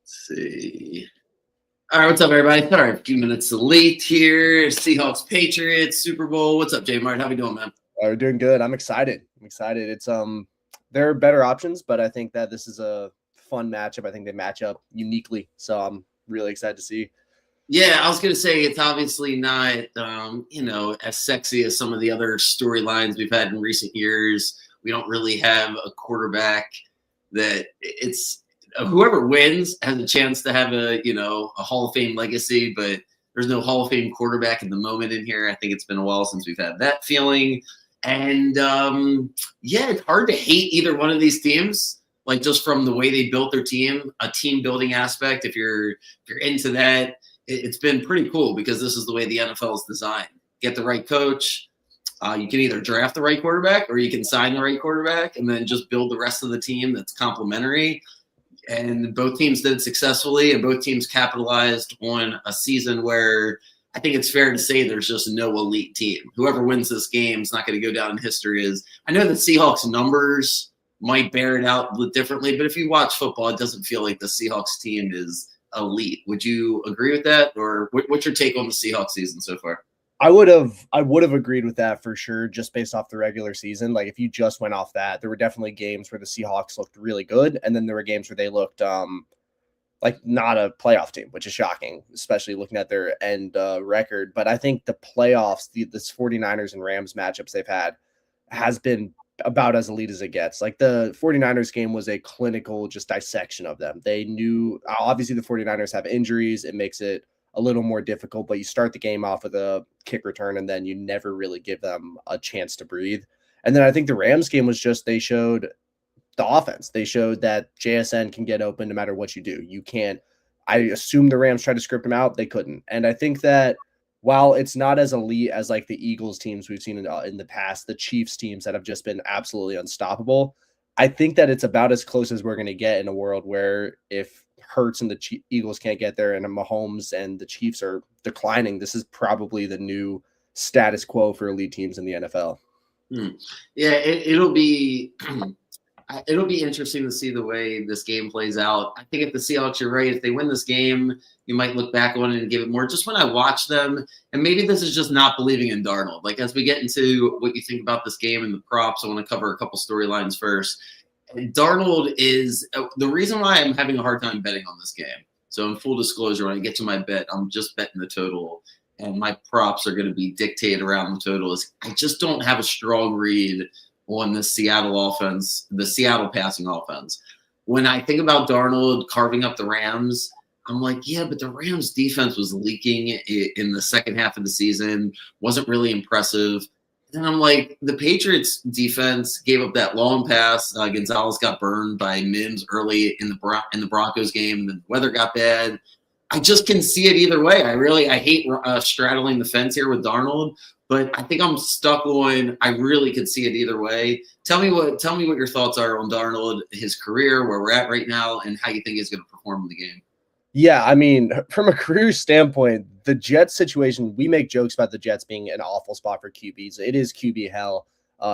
See. All right, what's up, everybody? Sorry, a few minutes late here. Seahawks, Patriots, Super Bowl. What's up, JMart? How we doing, man? We're doing good. I'm excited. It's there are better options, but I think that this is a fun matchup. I think they match up uniquely, so I'm really excited to see. Yeah, I was gonna say it's obviously not, as sexy as some of the other storylines we've had in recent years. We don't really have a quarterback that it's whoever wins has a chance to have a Hall of Fame legacy, but there's no Hall of Fame quarterback at the moment in here. I think it's been a while since we've had that feeling, and yeah, it's hard to hate either one of these teams. Like just from the way they built their team, a team building aspect. If you're into that, it's been pretty cool because this is the way the NFL is designed. Get the right coach. You can either draft the right quarterback or you can sign the right quarterback and then just build the rest of the team that's complementary. And both teams did it successfully, and both teams capitalized on a season where I think it's fair to say there's just no elite team. Whoever wins this game is not going to go down in history as I know the Seahawks numbers might bear it out differently, but if you watch football, it doesn't feel like the Seahawks team is elite. Would you agree with that, or what's your take on the Seahawks season so far? I would have agreed with that for sure, just based off the regular season. Like if you just went off that, there were definitely games where the Seahawks looked really good, and then there were games where they looked like not a playoff team, which is shocking, especially looking at their end record. But I think the playoffs, this 49ers and Rams matchups they've had has been about as elite as it gets. Like the 49ers game was a clinical just dissection of them. They knew obviously the 49ers have injuries. It makes it a little more difficult, but you start the game off with a kick return and then you never really give them a chance to breathe. And then I think the Rams game was just, they showed the offense. They showed that JSN can get open no matter what you do. You can't, I assume the Rams tried to script them out. They couldn't. And I think that while it's not as elite as like the Eagles teams we've seen in the past, the Chiefs teams that have just been absolutely unstoppable, I think that it's about as close as we're going to get in a world where if Hurts and the Eagles can't get there and Mahomes and the Chiefs are declining, this is probably the new status quo for elite teams in the NFL. Yeah, it'll be it'll be interesting to see the way this game plays out. I think if the Seahawks, you're right, if they win this game, you might look back on it and give it more. Just when I watch them, and maybe this is just not believing in Darnold. Like as we get into what you think about this game and the props, I want to cover a couple storylines first. Darnold is the reason why I'm having a hard time betting on this game. So in full disclosure, when I get to my bet, I'm just betting the total, and my props are going to be dictated around the total. Is I just don't have a strong read on the Seattle offense, the Seattle passing offense. When I think about Darnold carving up the Rams, I'm like, yeah, but the Rams defense was leaking in the second half of the season, wasn't really impressive. Then I'm like, the Patriots defense gave up that long pass. Gonzalez got burned by Mims early in the Broncos game, and the weather got bad. I just can see it either way. I hate straddling the fence here with Darnold, but I think I'm stuck on. I really could see it either way. Tell me what your thoughts are on Darnold, his career, where we're at right now, and how you think he's going to perform in the game. Yeah, I mean, from a career standpoint, the Jets situation, we make jokes about the Jets being an awful spot for QBs. It is QB hell.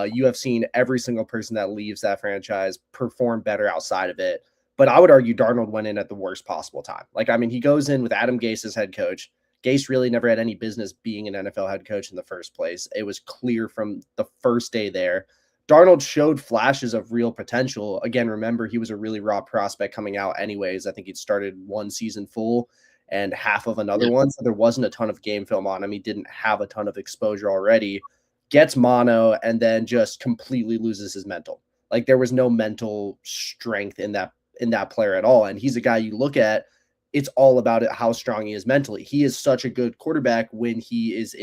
You have seen every single person that leaves that franchise perform better outside of it. But I would argue Darnold went in at the worst possible time. Like, I mean, he goes in with Adam Gase as head coach. Gase really never had any business being an NFL head coach in the first place. It was clear from the first day there. Darnold showed flashes of real potential. Again, remember, he was a really raw prospect coming out anyways. I think he'd started one season full and half of another one. So there wasn't a ton of game film on him. He didn't have a ton of exposure already. Gets mono and then just completely loses his mental. Like there was no mental strength in that player at all. And he's a guy you look at, it's all about it, how strong he is mentally. He is such a good quarterback when he's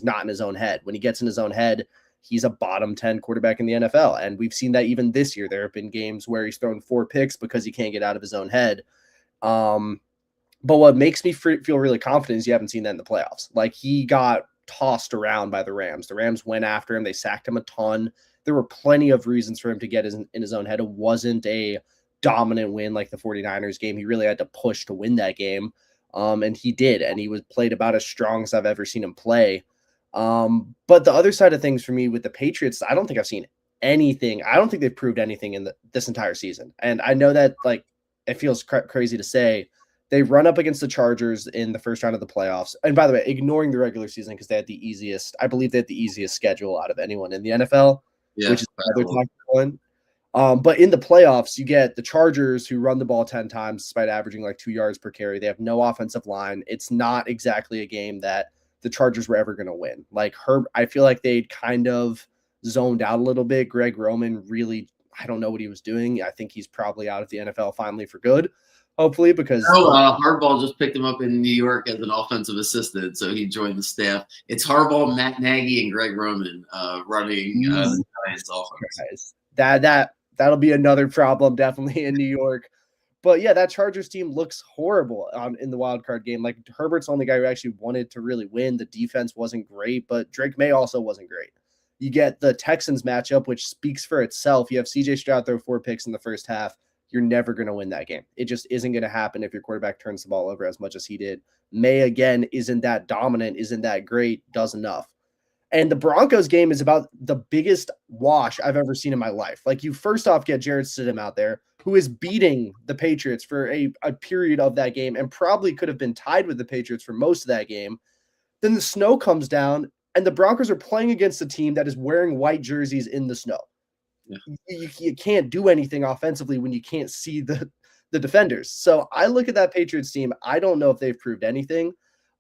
not in his own head. When he gets in his own head, he's a bottom 10 quarterback in the NFL. And we've seen that even this year. There have been games where he's thrown 4 picks because he can't get out of his own head. But what makes me feel really confident is you haven't seen that in the playoffs. Like he got tossed around by the Rams. The Rams went after him. They sacked him a ton. There were plenty of reasons for him to get in his own head. It wasn't a dominant win like the 49ers game. He really had to push to win that game. And he did. And he was played about as strong as I've ever seen him play. But the other side of things for me with the Patriots, I don't think I've seen anything. I don't think they've proved anything in this entire season. And I know that like it feels crazy to say, they run up against the Chargers in the first round of the playoffs. And by the way, ignoring the regular season because they had the easiest, I believe they had the easiest schedule out of anyone in the NFL, which is another talking point. But in the playoffs, you get the Chargers who run the ball 10 times despite averaging like 2 yards per carry. They have no offensive line. It's not exactly a game that the Chargers were ever going to win. Like I feel like they'd kind of zoned out a little bit. Greg Roman really, I don't know what he was doing. I think he's probably out of the NFL finally for good, hopefully, because Harbaugh just picked him up in New York as an offensive assistant, so he joined the staff. It's Harbaugh, Matt Nagy, and Greg Roman running the Giants offense. That'll be another problem definitely in New York. But yeah, that Chargers team looks horrible in the wild card game. Like Herbert's the only guy who actually wanted to really win. The defense wasn't great, but Drake May also wasn't great. You get the Texans matchup, which speaks for itself. You have CJ Stroud throw 4 picks in the first half. You're never going to win that game. It just isn't going to happen if your quarterback turns the ball over as much as he did. May, again, isn't that dominant, isn't that great, does enough. And the Broncos game is about the biggest wash I've ever seen in my life. Like, you first off get Jarrett Stidham out there, who is beating the Patriots for a period of that game and probably could have been tied with the Patriots for most of that game. Then the snow comes down, and the Broncos are playing against a team that is wearing white jerseys in the snow. Yeah. You can't do anything offensively when you can't see the defenders. So I look at that Patriots team. I don't know if they've proved anything.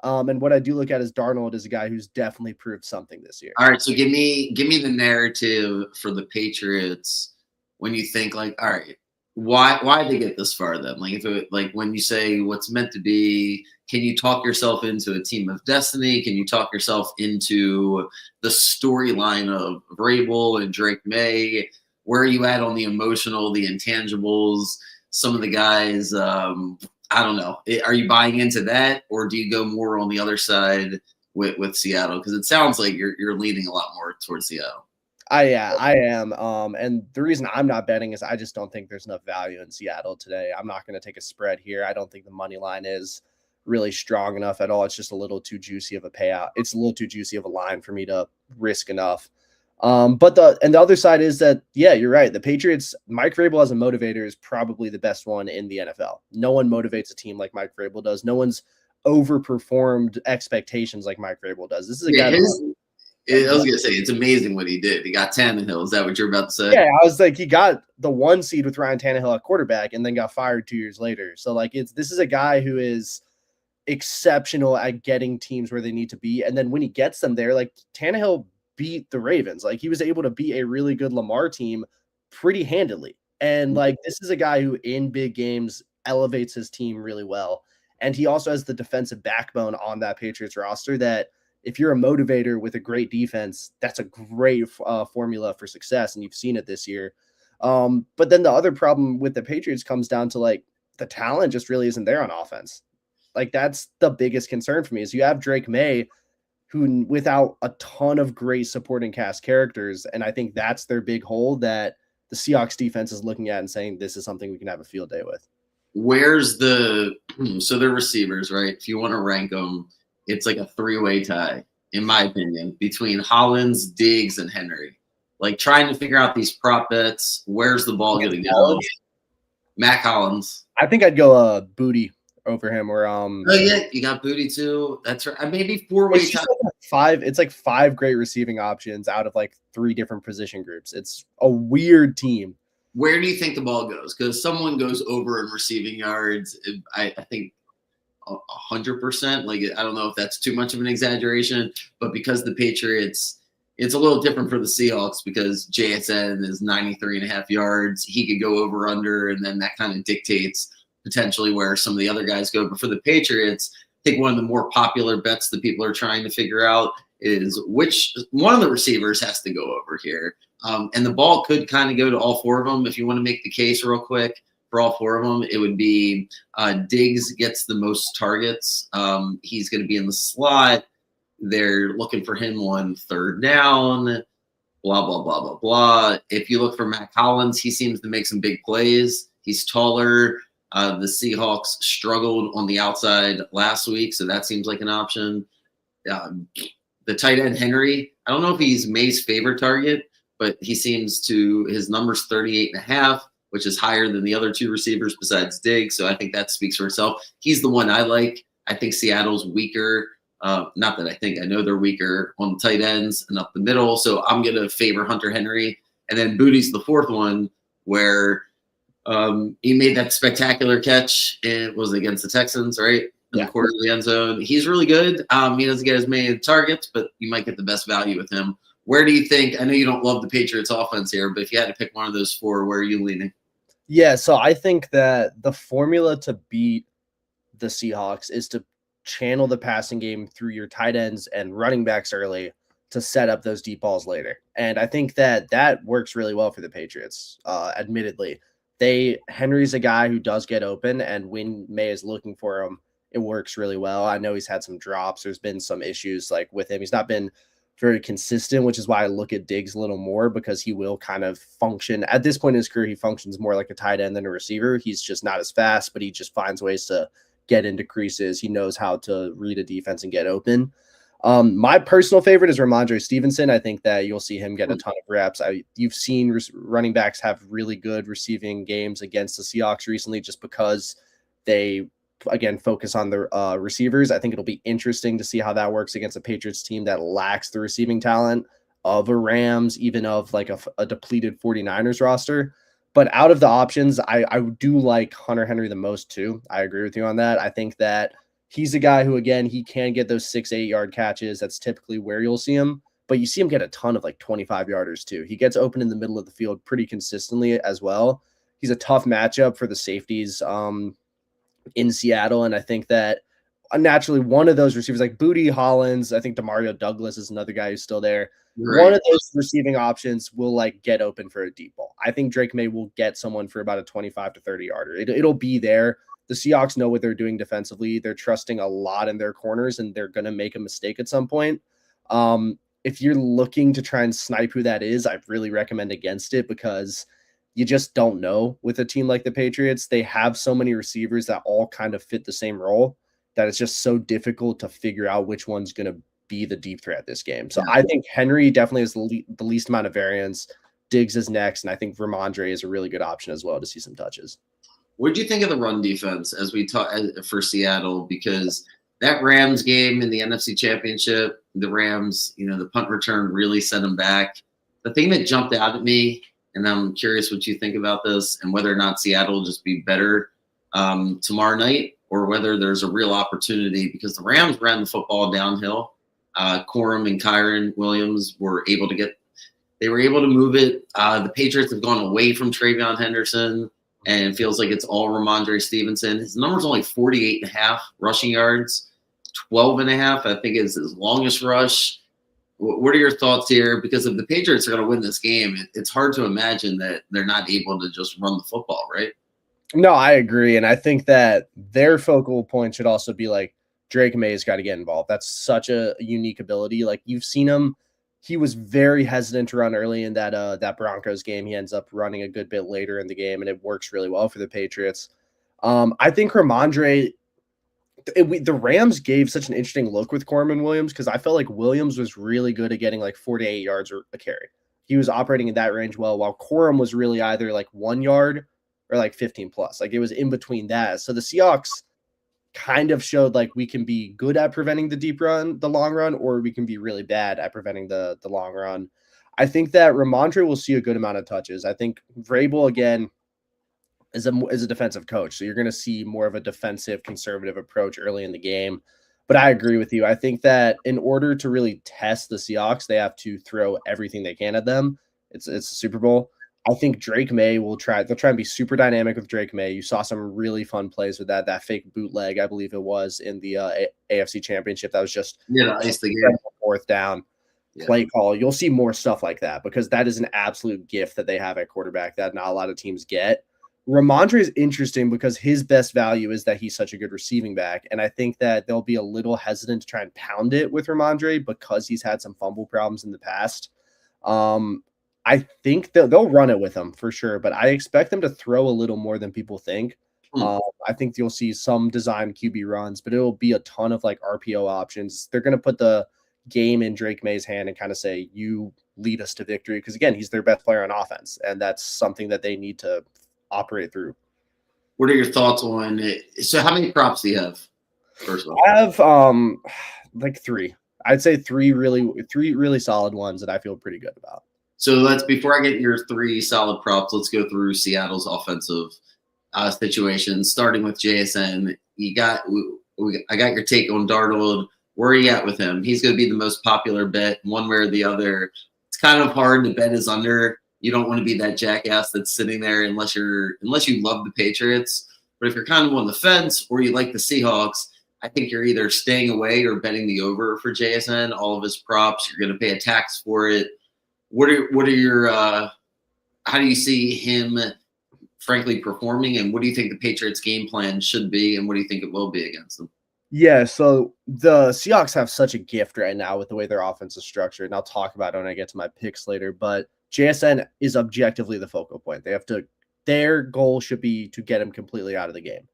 And what I do look at is Darnold is a guy who's definitely proved something this year. All right, so give me the narrative for the Patriots when you think like, all right, why did they get this far then? Like when you say what's meant to be, can you talk yourself into a team of destiny? Can you talk yourself into the storyline of Vrabel and Drake May? Where are you at on the emotional, the intangibles? Some of the guys, I don't know. Are you buying into that, or do you go more on the other side with Seattle? Because it sounds like you're leaning a lot more towards Seattle. I am. And the reason I'm not betting is I just don't think there's enough value in Seattle today. I'm not going to take a spread here. I don't think the money line is really strong enough at all. It's just a little too juicy of a payout. It's a little too juicy of a line for me to risk enough. But the other side is that, yeah, you're right. The Patriots, Mike Vrabel as a motivator is probably the best one in the NFL. No one motivates a team like Mike Vrabel does. No one's overperformed expectations like Mike Vrabel does. This is a guy. I was gonna say it's amazing what he did. He got Tannehill. Is that what you're about to say? Yeah, I was like, he got the 1 seed with Ryan Tannehill at quarterback and then got fired 2 years later. So like, this is a guy who is exceptional at getting teams where they need to be, and then when he gets them there, like Tannehill beat the Ravens. Like, he was able to beat a really good Lamar team pretty handily. And like, this is a guy who in big games elevates his team really well. And he also has the defensive backbone on that Patriots roster that if you're a motivator with a great defense, that's a great formula for success. And you've seen it this year. But then the other problem with the Patriots comes down to like the talent just really isn't there on offense. Like, that's the biggest concern for me is you have Drake May, who without a ton of great supporting cast characters. And I think that's their big hole that the Seahawks defense is looking at and saying, this is something we can have a field day with. Where's so they're receivers, right? If you want to rank them, it's like a 3-way tie, in my opinion, between Hollins, Diggs, and Henry. Like, trying to figure out these prop bets. Where's the ball going to go? Mac Hollins. I think I'd go Booty over him, or oh yeah, you got Booty too. That's right. Maybe 4-way tie. It's like 5 great receiving options out of like 3 different position groups. It's a weird team. Where do you think the ball goes? Because someone goes over in receiving yards. I think 100%. Like, I don't know if that's too much of an exaggeration, but because the Patriots, it's a little different for the Seahawks because JSN is 93.5 yards. He could go over under, and then that kind of dictates potentially where some of the other guys go. But for the Patriots, I think one of the more popular bets that people are trying to figure out is which one of the receivers has to go over here. And the ball could kind of go to all 4 of them. If you want to make the case real quick for all 4 of them, it would be Diggs gets the most targets. He's going to be in the slot. They're looking for him on 3rd down, blah, blah, blah, blah, blah. If you look for Mac Hollins, he seems to make some big plays. He's taller. The Seahawks struggled on the outside last week, so that seems like an option. The tight end Henry, I don't know if he's May's favorite target, but he seems to, his number's 38.5, which is higher than the other two receivers besides Diggs. So I think that speaks for itself. He's the one I like. I think Seattle's weaker. Not that I know they're weaker on the tight ends and up the middle. So I'm going to favor Hunter Henry. And then Booty's the fourth one where he made that spectacular catch. It was against the Texans, right? In the corner of the end zone. He's really good. He doesn't get as many targets, but you might get the best value with him. Where do you think? I know you don't love the Patriots offense here, but if you had to pick one of those four, where are you leaning? Yeah, so I think that the formula to beat the Seahawks is to channel the passing game through your tight ends and running backs early to set up those deep balls later. And I think that works really well for the Patriots. Admittedly, Henry's a guy who does get open, and when May is looking for him, it works really well. I know he's had some drops. There's been some issues like with him. He's not been very consistent, which is why I look at Diggs a little more, because he will kind of function at this point in his career. He functions more like a tight end than a receiver. He's just not as fast, but he just finds ways to get into creases. He knows how to read a defense and get open. My personal favorite is Ramondre Stevenson. I think that you'll see him get a ton of reps. You've seen running backs have really good receiving games against the Seahawks recently, just because they, again, focus on the receivers. I think it'll be interesting to see how that works against a Patriots team that lacks the receiving talent of a Rams, even of like a depleted 49ers roster. But out of the options, I do like Hunter Henry the most too. I agree with you on that. I think that he's a guy who, again, he can get those 6-8 yard catches. That's typically where you'll see him. But you see him get a ton of like 25 yarders too. He gets open in the middle of the field pretty consistently as well. He's a tough matchup for the safeties in Seattle. And I think that naturally one of those receivers like Booty Hollins, I think Demario Douglas is another guy who's still there. Right. One of those receiving options will like get open for a deep ball. I think Drake May will get someone for about a 25 to 30 yarder. It'll be there. The Seahawks know what they're doing defensively. They're trusting a lot in their corners, and they're going to make a mistake at some point. If you're looking to try and snipe who that is, I really recommend against it, because you just don't know with a team like the Patriots. They have so many receivers that all kind of fit the same role that it's just so difficult to figure out which one's going to be the deep threat this game. So I think Henry definitely has the least amount of variance. Diggs is next, and I think Ramondre is a really good option as well to see some touches. What do you think of the run defense as we talk for Seattle? Because that Rams game in the NFC Championship, the Rams, the punt return really set them back. The thing that jumped out at me, and I'm curious what you think about this, and whether or not Seattle will just be better tomorrow night, or whether there's a real opportunity, because the Rams ran the football downhill. Corum and Kyron Williams were able to move it. The Patriots have gone away from Travion Henderson, and it feels like it's all Ramondre Stevenson. His number's only 48.5 rushing yards, 12.5, I think, is his longest rush. What are your thoughts here? Because if the Patriots are going to win this game, it's hard to imagine that they're not able to just run the football, right? No, I agree. And I think that their focal point should also be like, Drake May's got to get involved. That's such a unique ability. Like, you've seen him. He was very hesitant to run early in that Broncos game. He ends up running a good bit later in the game, and it works really well for the Patriots. I think Ramondre, the Rams gave such an interesting look with Corum Williams, because I felt like Williams was really good at getting like 4 to 8 yards a carry. He was operating in that range well, while Corum was really either like 1 yard or like 15 plus. Like, it was in between that. So the Seahawks kind of showed like we can be good at preventing the deep run, the long run, or we can be really bad at preventing the long run. I think that Ramondre will see a good amount of touches. I think Vrabel, again, is a defensive coach, so you're going to see more of a defensive, conservative approach early in the game. But I agree with you. I think that in order to really test the Seahawks, they have to throw everything they can at them. It's a Super Bowl. I think Drake May they'll try and be super dynamic with Drake May. You saw some really fun plays with that fake bootleg, I believe it was, in the AFC Championship. That was just ice the game. Fourth down play call. You'll see more stuff like that, because that is an absolute gift that they have at quarterback that not a lot of teams get. Ramondre is interesting because his best value is that he's such a good receiving back, and I think that they'll be a little hesitant to try and pound it with Ramondre because he's had some fumble problems in the past. I think they'll run it with him for sure, but I expect them to throw a little more than people think. I think you'll see some designed QB runs, but it'll be a ton of like RPO options. They're going to put the game in Drake May's hand and kind of say, you lead us to victory. Because again, he's their best player on offense, and that's something that they need to operate through. What are your thoughts on it? So how many props do you have, first of all? I have like three. I'd say three really solid ones that I feel pretty good about. So before I get your three solid props, let's go through Seattle's offensive situation, starting with JSN. I got your take on Darnold. Where are you at with him? He's going to be the most popular bet, one way or the other. It's kind of hard to bet his under. You don't want to be that jackass that's sitting there unless you love the Patriots. But if you're kind of on the fence or you like the Seahawks, I think you're either staying away or betting the over for JSN. All of his props, you're going to pay a tax for it. What are your how do you see him frankly performing, and what do you think the Patriots game plan should be, and what do you think it will be against them? Yeah, so the Seahawks have such a gift right now with the way their offense is structured, and I'll talk about it when I get to my picks later, but JSN is objectively the focal point. Their goal should be to get him completely out of the game.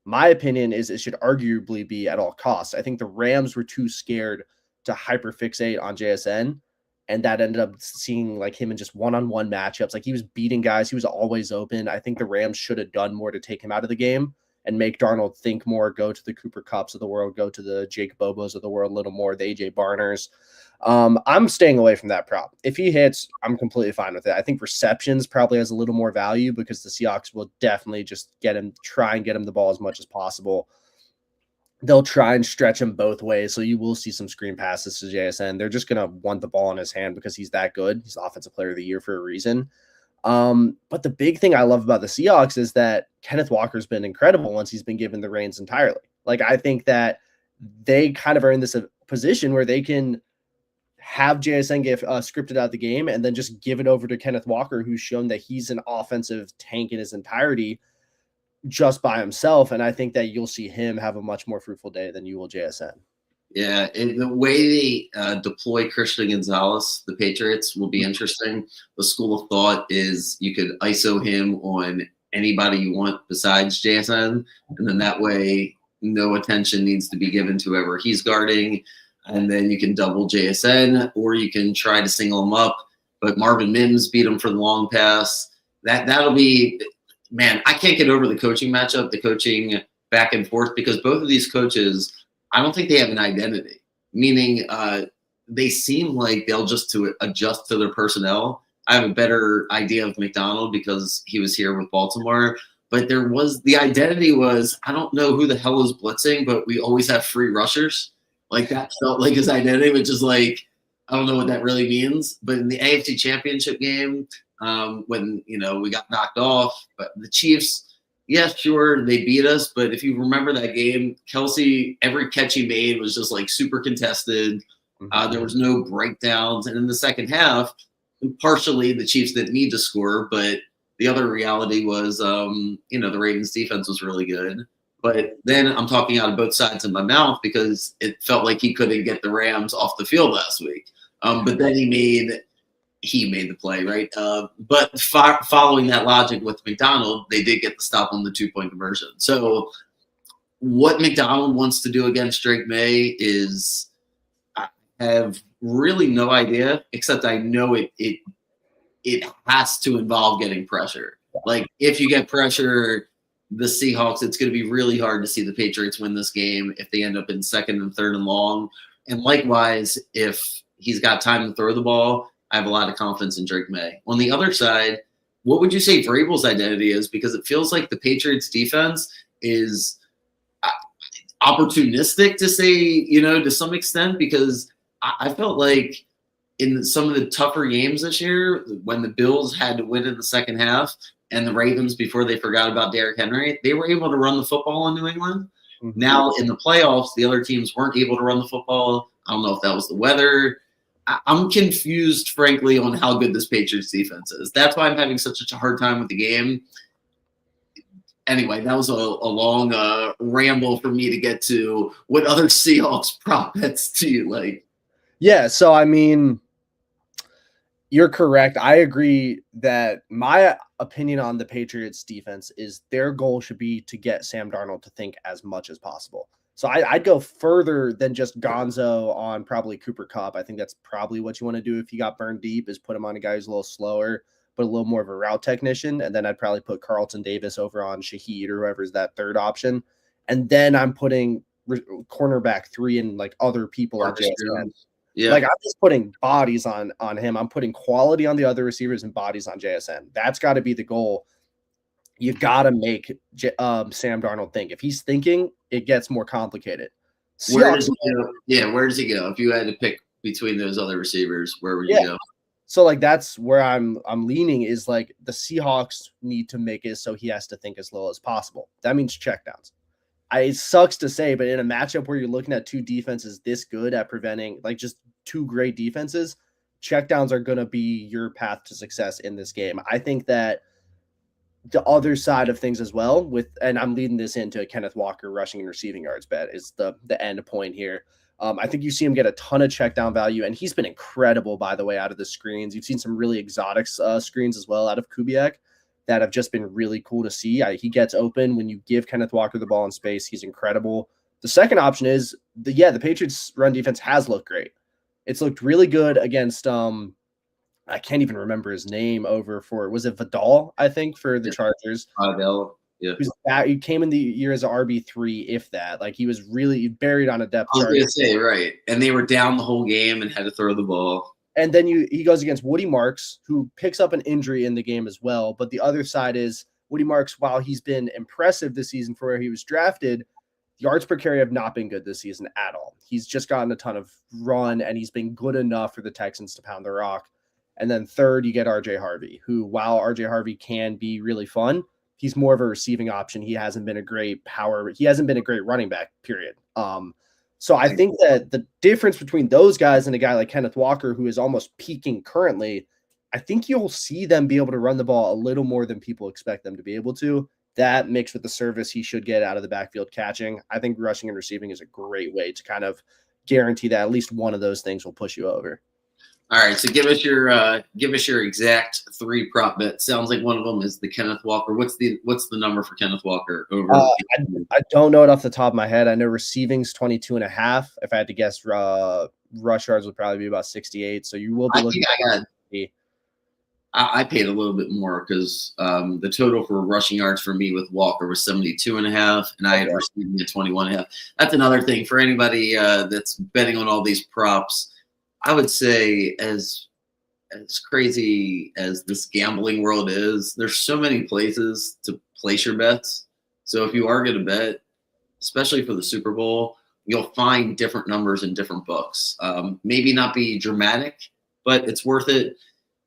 My opinion is it should arguably be at all costs. I think the Rams were too scared to hyperfixate on JSN, and that ended up seeing like him in just one-on-one matchups. Like he was beating guys. He was always open. I think the Rams should have done more to take him out of the game and make Darnold think more, go to the Cooper Kupps of the world, go to the Jake Bobos of the world a little more, the AJ Barners. I'm staying away from that prop. If he hits, I'm completely fine with it. I think receptions probably has a little more value because the Seahawks will definitely just try and get him the ball as much as possible. They'll try and stretch him both ways, so you will see some screen passes to JSN. They're just going to want the ball in his hand because he's that good. He's Offensive Player of the Year for a reason. But the big thing I love about the Seahawks is that Kenneth Walker's been incredible once he's been given the reins entirely. Like, I think that they kind of are in this position where they can have JSN get scripted out of the game and then just give it over to Kenneth Walker, who's shown that he's an offensive tank in his entirety just by himself. And I think that you'll see him have a much more fruitful day than you will JSN. Yeah, and the way they deploy Christian Gonzalez, the Patriots, will be interesting. The school of thought is you could ISO him on anybody you want besides JSN, and then that way no attention needs to be given to whoever he's guarding, and then you can double JSN, or you can try to single him up. But Marvin Mims beat him for the long pass. That'll be, man, I can't get over the coaching matchup, the coaching back and forth, because both of these coaches, I don't think they have an identity, meaning they seem like they'll just to adjust to their personnel. I have a better idea of McDonald because he was here with Baltimore, but the identity was, I don't know who the hell is blitzing, but we always have free rushers. Like that felt like his identity, which is like, I don't know what that really means. But in the AFC Championship game, when we got knocked off, but the Chiefs, yeah, sure, they beat us. But if you remember that game, Kelsey, every catch he made was just like super contested. There was no breakdowns. And in the second half, partially the Chiefs didn't need to score, but the other reality was, the Ravens defense was really good. But then I'm talking out of both sides of my mouth because it felt like he couldn't get the Rams off the field last week. But then he made the play, right? But following that logic with McDonald, they did get the stop on the 2-point conversion. So what McDonald wants to do against Drake May is, I have really no idea, except I know it has to involve getting pressure. Like, if you get pressure, the Seahawks, it's going to be really hard to see the Patriots win this game if they end up in second and third and long. And likewise, if he's got time to throw the ball, I have a lot of confidence in Drake May. On the other side, what would you say Vrabel's identity is? Because it feels like the Patriots defense is opportunistic to say, to some extent, because I felt like in some of the tougher games this year, when the Bills had to win in the second half and the Ravens, before they forgot about Derrick Henry, they were able to run the football in New England. Mm-hmm. Now in the playoffs, the other teams weren't able to run the football. I don't know if that was the weather. I'm confused, frankly, on how good this Patriots defense is. That's why I'm having such a hard time with the game. Anyway, that was a long ramble for me to get to what other Seahawks prop bets do you like? Yeah, so I mean, you're correct. I agree that my opinion on the Patriots defense is their goal should be to get Sam Darnold to think as much as possible. So I'd go further than just Gonzo on probably Cooper Kupp. I think that's probably what you want to do if you got burned deep, is put him on a guy who's a little slower. but a little more of a route technician. And then I'd probably put Carlton Davis over on Shaheed or whoever's that third option. And then I'm putting cornerback 3 and like other people on JSN. Yeah. Like I'm just putting bodies on him. I'm putting quality on the other receivers and bodies on JSN. That's got to be the goal. You got to make Sam Darnold think. If he's thinking, it gets more complicated. Where does he go? Yeah, where does he go? If you had to pick between those other receivers, where would you go? So like that's where I'm leaning is like the Seahawks need to make it so he has to think as low as possible. That means checkdowns. It sucks to say, but in a matchup where you're looking at two defenses this good at preventing, like just two great defenses, checkdowns are going to be your path to success in this game. I think that the other side of things as well and I'm leading this into Kenneth Walker rushing and receiving yards bet is the end point here. I think you see him get a ton of check down value, and he's been incredible, by the way, out of the screens. You've seen some really exotic screens as well out of Kubiak that have just been really cool to see. He gets open when you give Kenneth Walker the ball in space. He's incredible. The second option is the Patriots run defense has looked great. It's looked really good against I can't even remember his name was it Vidal, I think, for the Chargers. Vidal. Yeah. He came in the year as an RB3, if that. Like he was really buried on a depth chart. I was going to say, right. And they were down the whole game and had to throw the ball. And then he goes against Woody Marks, who picks up an injury in the game as well. But the other side is Woody Marks, while he's been impressive this season for where he was drafted, yards per carry have not been good this season at all. He's just gotten a ton of run, and he's been good enough for the Texans to pound the rock. And then third, you get RJ Harvey, who, while RJ Harvey can be really fun, he's more of a receiving option. He hasn't been a great running back, period. So I think that the difference between those guys and a guy like Kenneth Walker, who is almost peaking currently, I think you'll see them be able to run the ball a little more than people expect them to be able to. That mixed with the service he should get out of the backfield catching, I think rushing and receiving is a great way to kind of guarantee that at least one of those things will push you over. All right, so give us your exact 3 prop bet. Sounds like one of them is the Kenneth Walker. What's the number for Kenneth Walker over? I don't know it off the top of my head. I know receiving's 22.5. If I had to guess, rush yards would probably be about 68. So you will be looking. I paid a little bit more because the total for rushing yards for me with Walker was 72.5, and I had receiving at 21.5. That's another thing for anybody that's betting on all these props. I would say as crazy as this gambling world is, there's so many places to place your bets. So if you are going to bet, especially for the Super Bowl, you'll find different numbers in different books. Maybe not be dramatic, but it's worth it.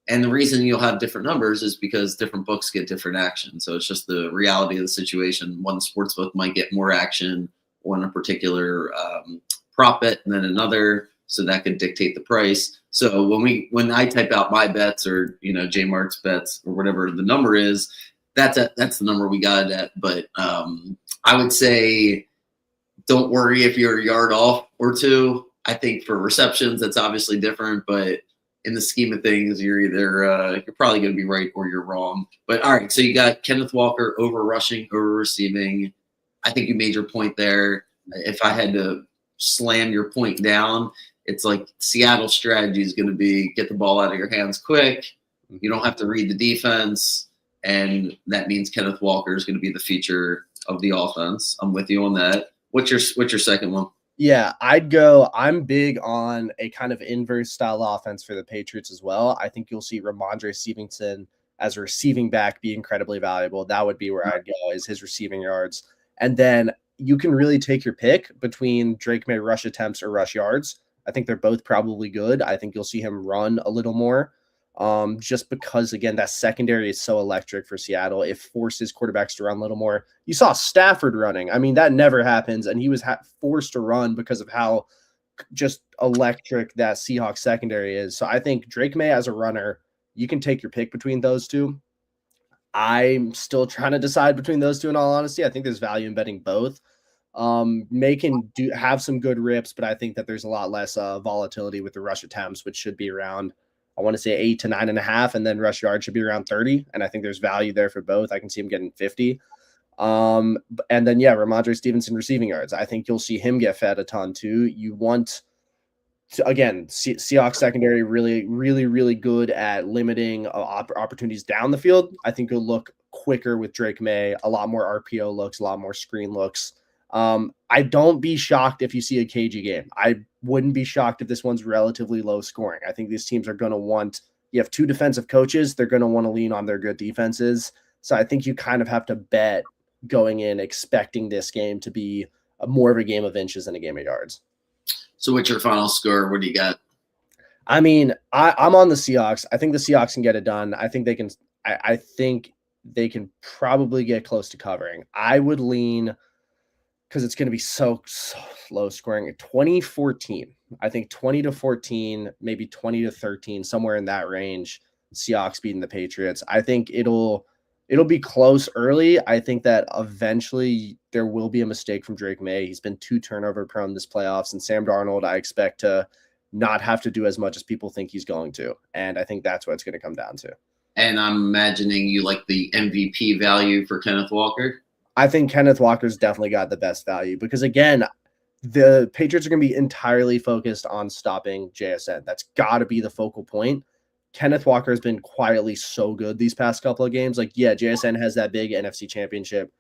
And the reason you'll have different numbers is because different books get different action. So it's just the reality of the situation. One sports book might get more action on a particular prop bet than another. So that could dictate the price. So when I type out my bets or JMart's bets or whatever the number is, that's the number we got it at. But I would say don't worry if you're a yard off or two. I think for receptions that's obviously different, but in the scheme of things, you're either you're probably going to be right or you're wrong. But all right, so you got Kenneth Walker over rushing, over receiving. I think you made your point there. If I had to slam your point down, it's like Seattle's strategy is going to be get the ball out of your hands quick. You don't have to read the defense, and that means Kenneth Walker is going to be the feature of the offense. I'm with you on that. What's your second one? Yeah, I'm big on a kind of inverse style offense for the Patriots as well. I think you'll see Ramondre Stevenson as a receiving back be incredibly valuable. That would be where I'd go, is his receiving yards. And then you can really take your pick between Drake May rush attempts or rush yards. I think they're both probably good. I think you'll see him run a little more just because, again, that secondary is so electric for Seattle. It forces quarterbacks to run a little more. You saw Stafford running. I mean, that never happens, and he was forced to run because of how just electric that Seahawks secondary is. So I think Drake May as a runner, you can take your pick between those two. I'm still trying to decide between those two, in all honesty. I think there's value in betting both. May can have some good rips, but I think that there's a lot less volatility with the rush attempts, which should be around, I want to say 8 to 9.5, and then rush yard should be around 30. And I think there's value there for both. I can see him getting 50. And then, Ramondre Stevenson receiving yards. I think you'll see him get fed a ton too. again, Seahawks secondary really, really, really good at limiting opportunities down the field. I think it'll look quicker with Drake May, a lot more RPO looks, a lot more screen looks. I don't be shocked if you see a cagey game. I wouldn't be shocked if this one's relatively low scoring. I think these teams are going to want, you have two defensive coaches, they're going to want to lean on their good defenses. So I think you kind of have to bet going in expecting this game to be more of a game of inches than a game of yards. So what's your final score? What do you got? I mean, I'm on the Seahawks. I think the Seahawks can get it done. I think they can. I think they can probably get close to covering. I would lean, because it's going to be so low scoring, 20-14. I think 20-14, maybe 20-13, somewhere in that range. Seahawks beating the Patriots. I think it'll be close early. I think that eventually there will be a mistake from Drake May. He's been too turnover prone this playoffs, and Sam Darnold, I expect to not have to do as much as people think he's going to. And I think that's what it's going to come down to. And I'm imagining you like the MVP value for Kenneth Walker. I think Kenneth Walker's definitely got the best value because, again, the Patriots are going to be entirely focused on stopping JSN. That's got to be the focal point. Kenneth Walker has been quietly so good these past couple of games. Like, yeah, JSN has that big NFC championship.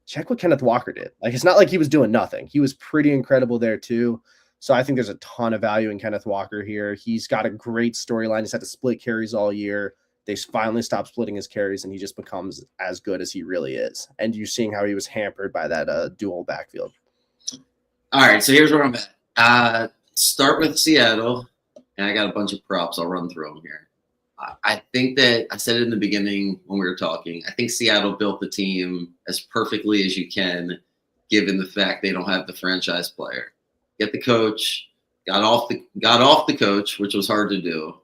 Check what Kenneth Walker did. Like, it's not like he was doing nothing. He was pretty incredible there too. So I think there's a ton of value in Kenneth Walker here. He's got a great storyline. He's had to split carries all year. They finally stopped splitting his carries, and he just becomes as good as he really is. And you're seeing how he was hampered by that dual backfield. All right, so here's where I'm at. Start with Seattle, and I got a bunch of props. I'll run through them here. I think that I said it in the beginning when we were talking. I think Seattle built the team as perfectly as you can, given the fact they don't have the franchise player. Get the coach, got off the coach, which was hard to do.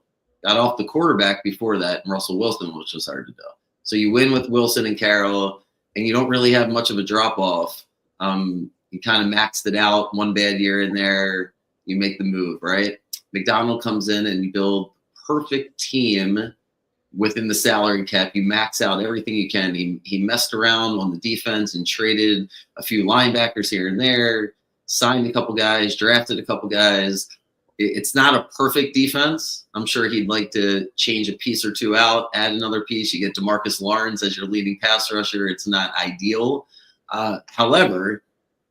Got off the quarterback before that, and Russell Wilson, which was hard to do. So you win with Wilson and Carroll, and you don't really have much of a drop-off. You kind of maxed it out, one bad year in there, you make the move, right? McDonald comes in and you build perfect team within the salary cap. You max out everything you can. He messed around on the defense and traded a few linebackers here and there, signed a couple guys, drafted a couple guys. It's not a perfect defense. I'm sure he'd like to change a piece or two out, add another piece. You get DeMarcus Lawrence as your leading pass rusher. It's not ideal. However,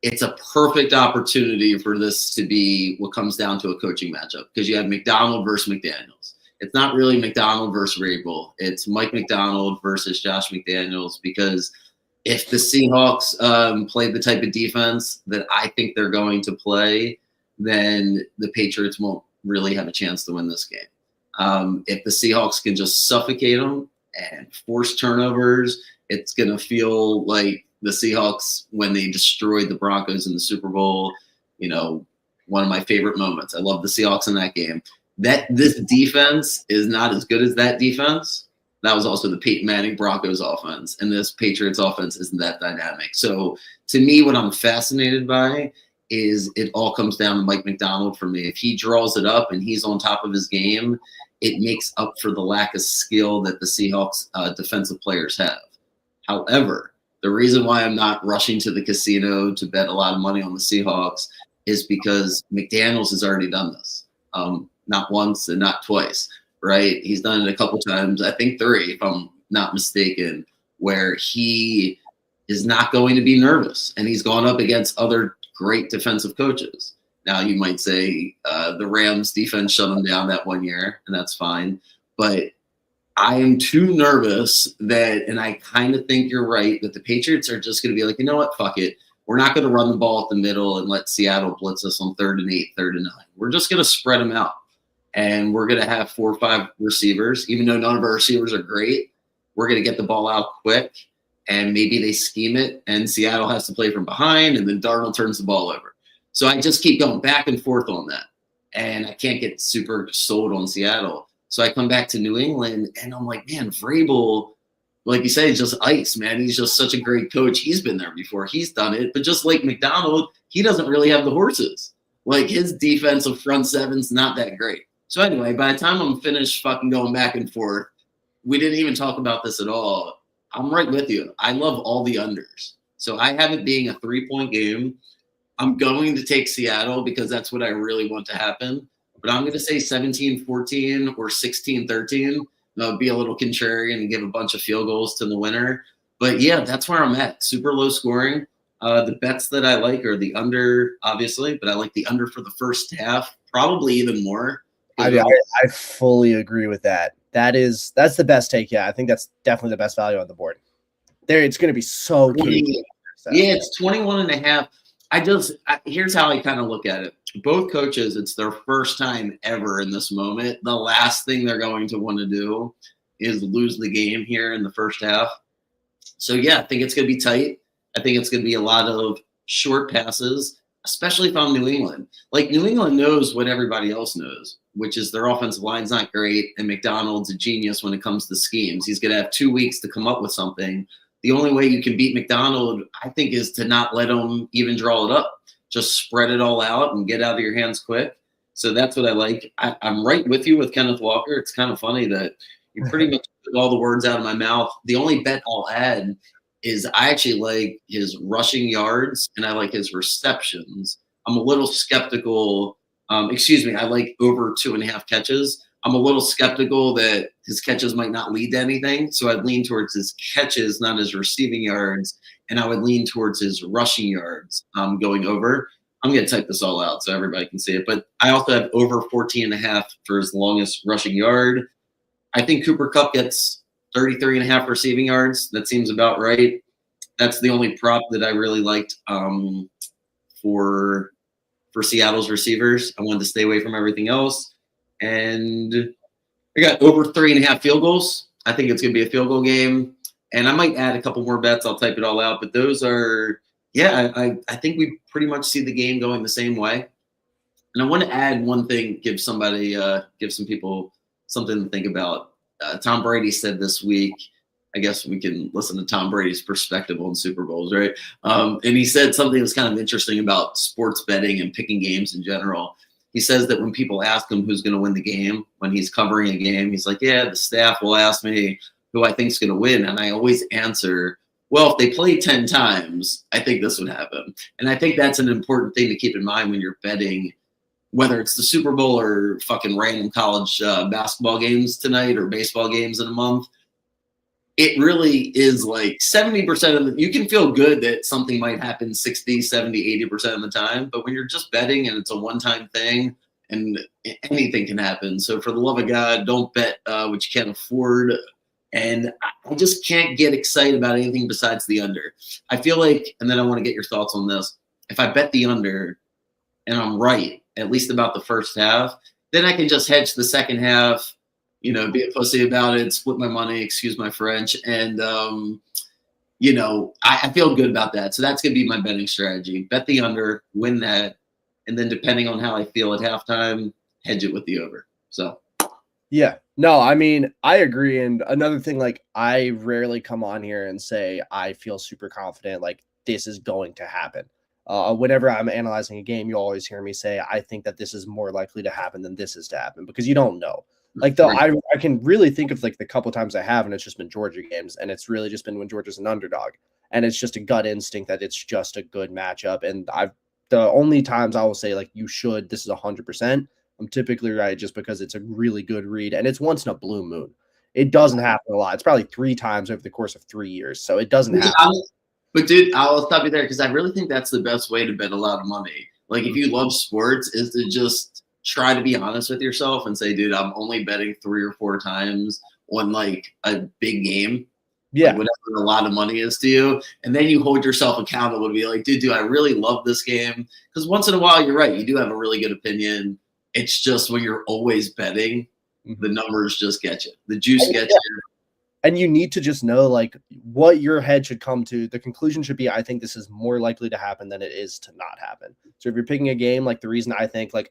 it's a perfect opportunity for this to be what comes down to a coaching matchup because you have McDonald versus McDaniels. It's not really McDonald versus Rabel. It's Mike McDonald versus Josh McDaniels because if the Seahawks play the type of defense that I think they're going to play, then the Patriots won't really have a chance to win this game. If the Seahawks can just suffocate them and force turnovers, it's going to feel like the Seahawks when they destroyed the Broncos in the Super Bowl. You know, one of my favorite moments. I love the Seahawks in that game. This defense is not as good as that defense. That was also the Peyton Manning Broncos offense, and this Patriots offense isn't that dynamic. So to me, what I'm fascinated by is it all comes down to Mike McDonald for me. If he draws it up and he's on top of his game, it makes up for the lack of skill that the Seahawks defensive players have. However, the reason why I'm not rushing to the casino to bet a lot of money on the Seahawks is because McDaniels has already done this. Not once and not twice, right? He's done it a couple times, I think 3, if I'm not mistaken, where he is not going to be nervous. And he's gone up against other great defensive coaches. Now, you might say the Rams defense shut him down that one year, and that's fine. But I am too nervous that, and I kind of think you're right, that the Patriots are just going to be like, you know what, fuck it. We're not going to run the ball at the middle and let Seattle blitz us on 3rd and 8, 3rd and 9. We're just going to spread them out. And we're going to have 4 or 5 receivers. Even though none of our receivers are great, we're going to get the ball out quick. And maybe they scheme it, and Seattle has to play from behind, and then Darnold turns the ball over. So I just keep going back and forth on that. And I can't get super sold on Seattle. So I come back to New England, and I'm like, man, Vrabel, like you say, is just ice, man. He's just such a great coach. He's been there before. He's done it. But just like McDonald, he doesn't really have the horses. Like, his defensive front seven's not that great. So anyway, by the time I'm finished fucking going back and forth, we didn't even talk about this at all. I'm right with you. I love all the unders. So I have it being a 3-point game. I'm going to take Seattle because that's what I really want to happen. but I'm going to say 17-14 or 16-13. That would be a little contrarian and give a bunch of field goals to the winner. But yeah, that's where I'm at. Super low scoring. The bets that I like are the under, obviously, but I like the under for the first half, probably even more. I fully agree with that. That's the best take. Yeah, I think that's definitely the best value on the board. There, it's going to be so cagey. Yeah, it's 21.5. Here's how I kind of look at it. Both coaches, it's their first time ever in this moment. The last thing they're going to want to do is lose the game here in the first half. So yeah, I think it's going to be tight. I think it's going to be a lot of short passes, especially if I'm New England. Like, New England knows what everybody else knows, which is their offensive line's not great, and McDonald's a genius when it comes to schemes. He's going to have 2 weeks to come up with something. The only way you can beat McDonald, I think, is to not let him even draw it up. Just spread it all out and get out of your hands quick. So that's what I like. I'm right with you with Kenneth Walker. It's kind of funny that you pretty much took all the words out of my mouth. The only bet I'll add is I actually like his rushing yards and I like his receptions. I'm a little skeptical. I like over 2.5 catches. I'm a little skeptical that his catches might not lead to anything. So I'd lean towards his catches, not his receiving yards. And I would lean towards his rushing yards going over. I'm going to type this all out so everybody can see it. But I also have over 14.5 for his longest rushing yard. I think Cooper Kupp gets 33.5 receiving yards. That seems about right. That's the only prop that I really liked for Seattle's receivers. I wanted to stay away from everything else. And I got over 3.5 field goals. I think it's going to be a field goal game. And I might add a couple more bets. I'll type it all out. But those are, I think we pretty much see the game going the same way. And I want to add one thing, give some people something to think about. Tom Brady said this week, I guess we can listen to Tom Brady's perspective on Super Bowls, right? And he said something that's kind of interesting about sports betting and picking games in general. He says that when people ask him who's going to win the game, when he's covering a game, he's like, yeah, the staff will ask me who I think is going to win. And I always answer, well, if they play 10 times, I think this would happen. And I think that's an important thing to keep in mind when you're betting, whether it's the Super Bowl or fucking random college basketball games tonight or baseball games in a month. It really is like 70% of you can feel good that something might happen 60, 70, 80% of the time. But when you're just betting and it's a one-time thing and anything can happen. So for the love of God, don't bet what you can't afford. And I just can't get excited about anything besides the under. I feel like, and then I want to get your thoughts on this. If I bet the under and I'm right, at least about the first half, then I can just hedge the second half, be a pussy about it, split my money, excuse my French. And, I feel good about that. So that's going to be my betting strategy. Bet the under, win that. And then depending on how I feel at halftime, hedge it with the over. So. Yeah, no, I mean, I agree. And another thing, like, I rarely come on here and say, I feel super confident, like this is going to happen. Whenever I'm analyzing a game, you always hear me say, I think that this is more likely to happen than this is to happen, because you don't know. Like, though, I can really think of like the couple times I have, and it's just been Georgia games, and it's really just been when Georgia's an underdog, and it's just a gut instinct that it's just a good matchup. And the only times I will say like this is 100%. I'm typically right just because it's a really good read, and it's once in a blue moon. It doesn't happen a lot. It's probably 3 times over the course of 3 years, so it doesn't happen. But dude, I'll stop you there because I really think that's the best way to bet a lot of money. Like, if you love sports, is to just try to be honest with yourself and say, dude, I'm only betting 3 or 4 times on like a big game. Yeah. Like whatever a lot of money is to you. And then you hold yourself accountable to be like, dude, I really love this game. Because once in a while, you're right. You do have a really good opinion. It's just when you're always betting, the numbers just get you. The juice gets you. And you need to just know like what your head should come to. The conclusion should be, I think this is more likely to happen than it is to not happen. So if you're picking a game, like the reason I think the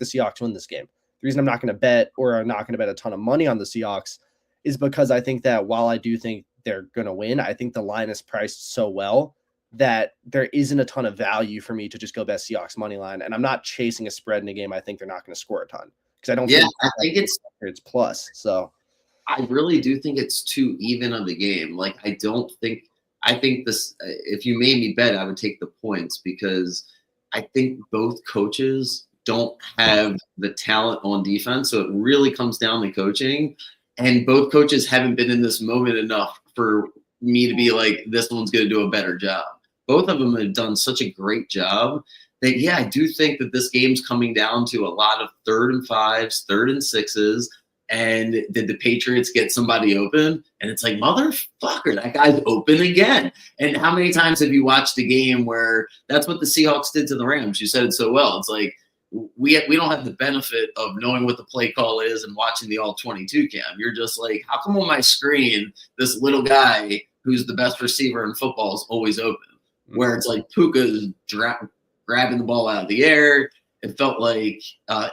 Seahawks win this game, the reason I'm not going to bet, or I'm not going to bet a ton of money on the Seahawks, is because I think that while I do think they're going to win, I think the line is priced so well that there isn't a ton of value for me to just go bet Seahawks money line. And I'm not chasing a spread in a game I think they're not going to score a ton, because I don't think it's plus. So I really do think it's too even of the game. Like, I think this, if you made me bet, I would take the points, because I think both coaches don't have the talent on defense. So it really comes down to coaching. And both coaches haven't been in this moment enough for me to be like, this one's going to do a better job. Both of them have done such a great job that, yeah, I do think that this game's coming down to a lot of 3rd and 5s, 3rd and 6s. And did the Patriots get somebody open? And it's like, motherfucker, that guy's open again. And how many times have you watched a game where that's what the Seahawks did to the Rams? You said it so well. It's like, we don't have the benefit of knowing what the play call is and watching the all 22 cam. You're just like, how come on my screen this little guy who's the best receiver in football is always open? Where it's like Puka's grabbing the ball out of the air. It felt like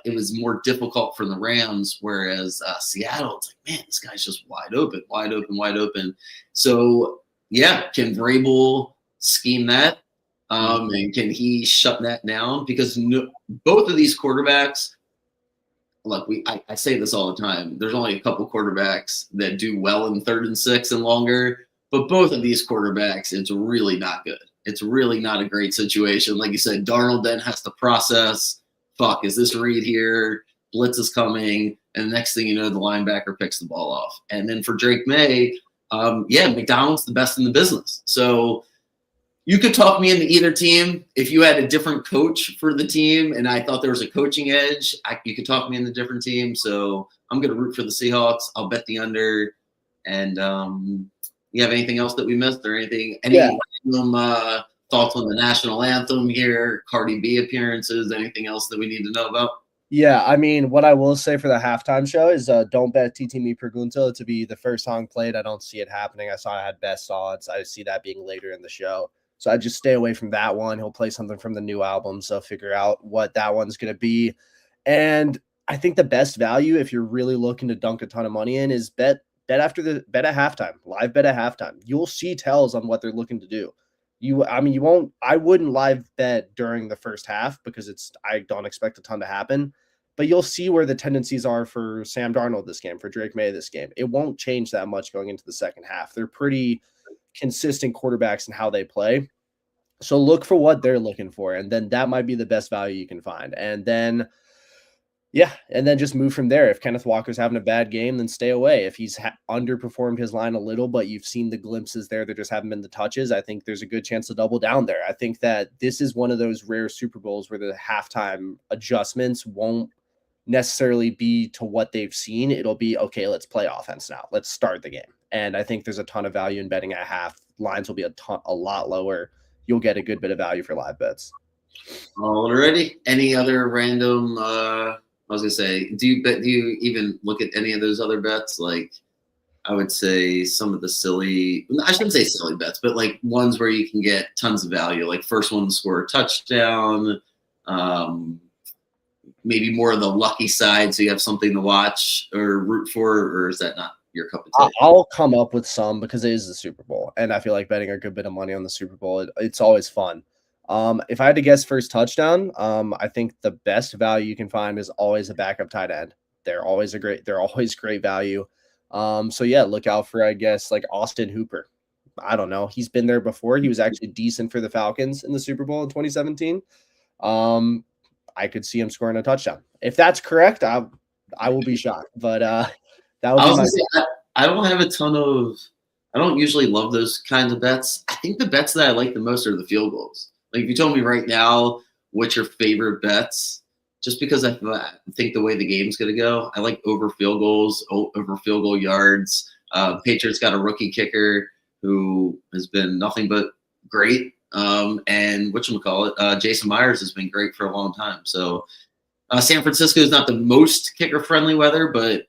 it was more difficult for the Rams, whereas Seattle, it's like, man, this guy's just wide open, wide open, wide open. So, yeah, can Vrabel scheme that? And can he shut that down? Because both of these quarterbacks, look, I say this all the time. There's only a couple quarterbacks that do well in 3rd and 6 and longer, but both of these quarterbacks, it's really not good. It's really not a great situation. Like you said, Darnold then has to process, fuck, is this read here? Blitz is coming. And the next thing you know, the linebacker picks the ball off. And then for Drake May, McDonald's the best in the business. So you could talk me into either team. If you had a different coach for the team and I thought there was a coaching edge, you could talk me into a different team. So I'm going to root for the Seahawks. I'll bet the under. And you have anything else that we missed or anything? Any thoughts on the national anthem here, Cardi B appearances, anything else that we need to know about? Yeah, I mean, what I will say for the halftime show is don't bet Titi Mi Pregunta to be the first song played. I don't see it happening. I saw it had best odds. I see that being later in the show. So I just stay away from that one. He'll play something from the new album, so figure out what that one's going to be. And I think the best value, if you're really looking to dunk a ton of money in, is bet at halftime, live bet at halftime. You'll see tells on what they're looking to do. I wouldn't live bet during the first half because I don't expect a ton to happen, but you'll see where the tendencies are for Sam Darnold this game, for Drake May this game. It won't change that much going into the second half. They're pretty consistent quarterbacks in how they play. So look for what they're looking for, and then that might be the best value you can find. And then just move from there. If Kenneth Walker's having a bad game, then stay away. If he's underperformed his line a little, but you've seen the glimpses there just haven't been the touches, I think there's a good chance to double down there. I think that this is one of those rare Super Bowls where the halftime adjustments won't necessarily be to what they've seen. It'll be, okay, let's play offense now. Let's start the game. And I think there's a ton of value in betting at half. Lines will be a lot lower. You'll get a good bit of value for live bets. Alrighty. Any other random I was gonna say, do you even look at any of those other bets? Like, I would say some of the I shouldn't say silly bets, but like ones where you can get tons of value. Like first one to score a touchdown, maybe more of the lucky side, so you have something to watch or root for, or is that not your cup of tea? I'll come up with some because it is the Super Bowl, and I feel like betting a good bit of money on the Super Bowl, it's always fun. If I had to guess first touchdown, I think the best value you can find is always a backup tight end. They're always great value. So yeah, look out for, I guess, like Austin Hooper. I don't know. He's been there before. He was actually decent for the Falcons in the Super Bowl in 2017. I could see him scoring a touchdown. If that's correct, I will be shocked. But that would be I don't have a ton of. I don't usually love those kinds of bets. I think the bets that I like the most are the field goals. Like if you told me right now what's your favorite bets, just because I think the way the game's going to go, I like over field goals, over field goal yards. Patriots got a rookie kicker who has been nothing but great. And whatchamacallit, Jason Myers has been great for a long time. So San Francisco is not the most kicker-friendly weather, but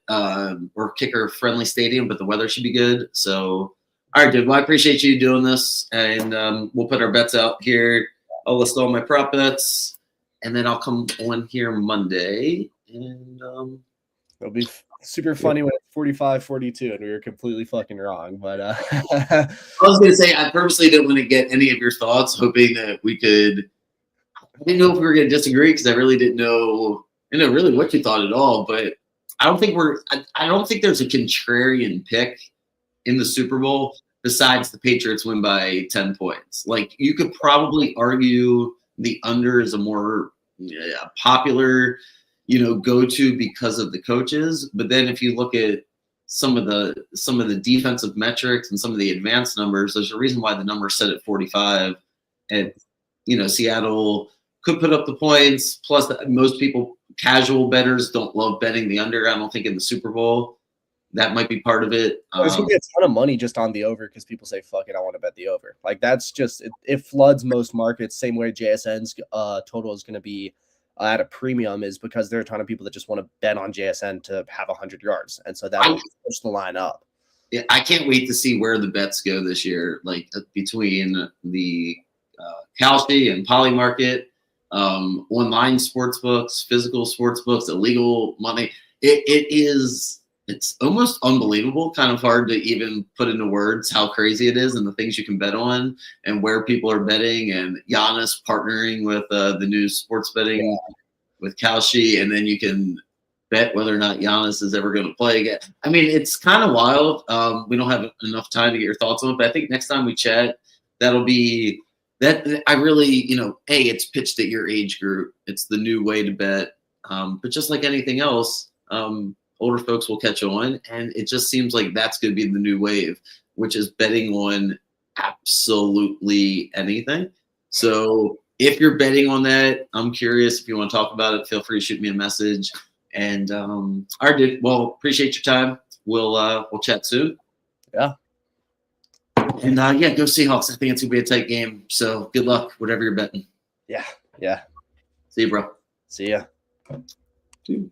or kicker-friendly stadium, but the weather should be good. So, all right, dude. Well, I appreciate you doing this, and we'll put our bets out here. I'll list all my prop bets, and then I'll come on here Monday, and it'll be super funny when it's 45-42, and we were completely fucking wrong. But I was going to say I purposely didn't want to get any of your thoughts, hoping that we could. I didn't know if we were going to disagree because I really didn't know really what you thought at all. But I don't think there's a contrarian pick in the Super Bowl besides the Patriots win by 10 points. Like you could probably argue the under is a more popular, go-to because of the coaches. But then if you look at some of the defensive metrics and some of the advanced numbers, there's a reason why the number's set at 45. And Seattle could put up the points. Plus, most people, casual bettors, don't love betting the under. I don't think in the Super Bowl. That might be part of it. There's gonna be a ton of money just on the over because people say, "Fuck it, I want to bet the over." Like that's just it floods most markets. Same way JSN's total is going to be at a premium is because there are a ton of people that just want to bet on JSN to have 100 yards, and so that will push the line up. Yeah, I can't wait to see where the bets go this year. Like between the Kalshi and Poly Market, online sports books, physical sports books, illegal money. It's almost unbelievable, kind of hard to even put into words how crazy it is and the things you can bet on and where people are betting, and Giannis partnering with the new sports betting with Kalshi, and then you can bet whether or not Giannis is ever going to play again. I mean, it's kind of wild. We don't have enough time to get your thoughts on it, but I think next time we chat, that'll be that. I really, it's pitched at your age group. It's the new way to bet. But just like anything else, older folks will catch on, and it just seems like that's going to be the new wave, which is betting on absolutely anything. So if you're betting on that, I'm curious. If you want to talk about it, feel free to shoot me a message. And all right, dude. Well, appreciate your time. We'll chat soon. Yeah. And go Seahawks. I think it's gonna be a tight game. So good luck, whatever you're betting. Yeah. Yeah. See you, bro. See ya. Dude.